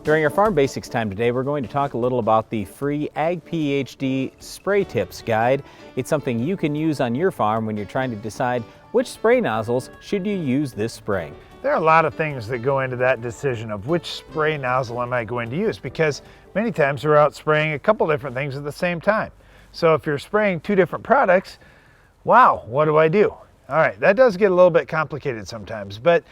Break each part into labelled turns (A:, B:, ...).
A: During our Farm Basics time today, we're going to talk a little about the free Ag PhD Spray Tips Guide. It's something you can use on your farm when you're trying to decide which spray nozzles should you use this spring.
B: There are a lot of things that go into that decision of which spray nozzle am I going to use, because many times we're out spraying a couple different things at the same time. So if you're spraying two different products, wow, what do I do? All right, that does get a little bit complicated sometimes, but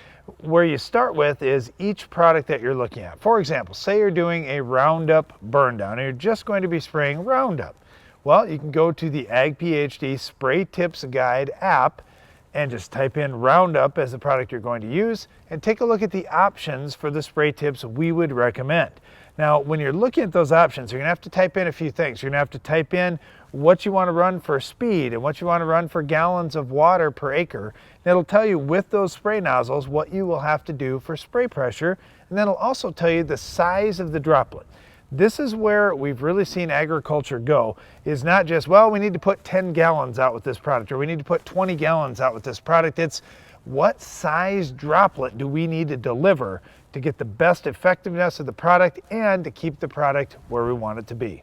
B: where you start with is each product that you're looking at. For example, say you're doing a Roundup burn down and you're just going to be spraying Roundup. Well, you can go to the Ag PhD Spray Tips Guide app and just type in Roundup as the product you're going to use and take a look at the options for the spray tips we would recommend. Now, when you're looking at those options, you're gonna have to type in a few things. You're gonna have to type in what you want to run for speed and what you want to run for gallons of water per acre. And it'll tell you with those spray nozzles what you will have to do for spray pressure, and then it'll also tell you the size of the droplet. This is where we've really seen agriculture go, is not just, well, we need to put 10 gallons out with this product, or we need to put 20 gallons out with this product. It's what size droplet do we need to deliver to get the best effectiveness of the product and to keep the product where we want it to be.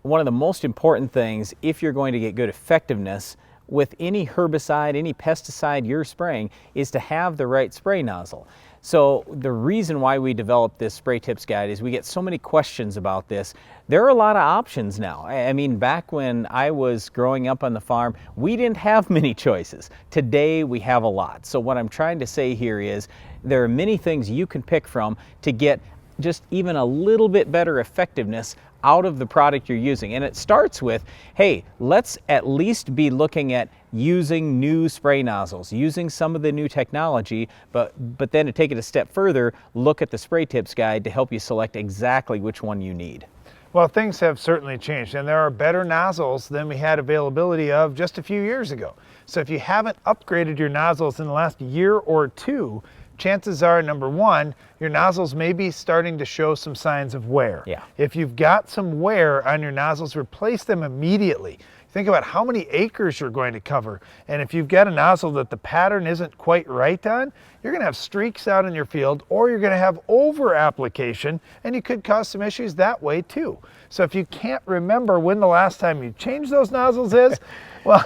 A: One of the most important things, if you're going to get good effectiveness with any herbicide, any pesticide you're spraying, is to have the right spray nozzle. So the reason why we developed this Spray Tips Guide is we get so many questions about this. There are a lot of options now. I mean, back when I was growing up on the farm, we didn't have many choices. Today we have a lot. So what I'm trying to say here is there are many things you can pick from to get just even a little bit better effectiveness out of the product you're using. And it starts with, hey, let's at least be looking at using new spray nozzles, using some of the new technology, but then to take it a step further, look at the Spray Tips Guide to help you select exactly which one you need.
B: Well, things have certainly changed, and there are better nozzles than we had availability of just a few years ago. So if you haven't upgraded your nozzles in the last year or two, chances are, number one, your nozzles may be starting to show some signs of wear.
A: Yeah.
B: If you've got some wear on your nozzles, replace them immediately. Think about how many acres you're going to cover. And if you've got a nozzle that the pattern isn't quite right on, you're gonna have streaks out in your field, or you're gonna have over application, and you could cause some issues that way too. So if you can't remember when the last time you changed those nozzles is, well,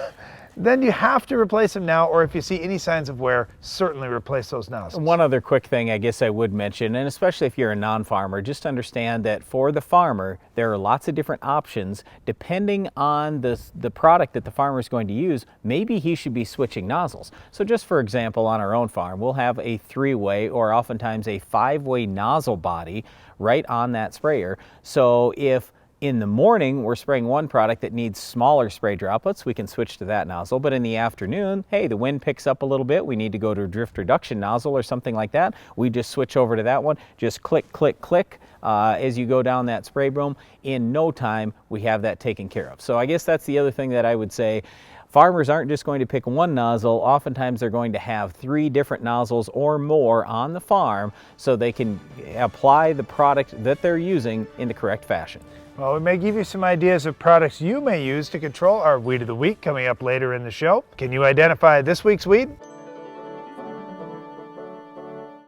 B: then you have to replace them now, or if you see any signs of wear, certainly replace those nozzles.
A: One other quick thing I guess I would mention, and especially if you're a non-farmer, just understand that for the farmer, there are lots of different options. Depending on the product that the farmer is going to use, maybe he should be switching nozzles. So just for example, on our own farm, we'll have a 3-way or oftentimes a 5-way nozzle body right on that sprayer. So if in the morning, we're spraying one product that needs smaller spray droplets, we can switch to that nozzle. But in the afternoon, hey, the wind picks up a little bit, we need to go to a drift reduction nozzle or something like that. We just switch over to that one. Just click, click, click as you go down that spray broom. In no time, we have that taken care of. So I guess that's the other thing that I would say. Farmers aren't just going to pick one nozzle. Oftentimes they're going to have 3 different nozzles or more on the farm so they can apply the product that they're using in the correct fashion.
B: Well, we may give you some ideas of products you may use to control our Weed of the Week coming up later in the show. Can you identify this week's weed?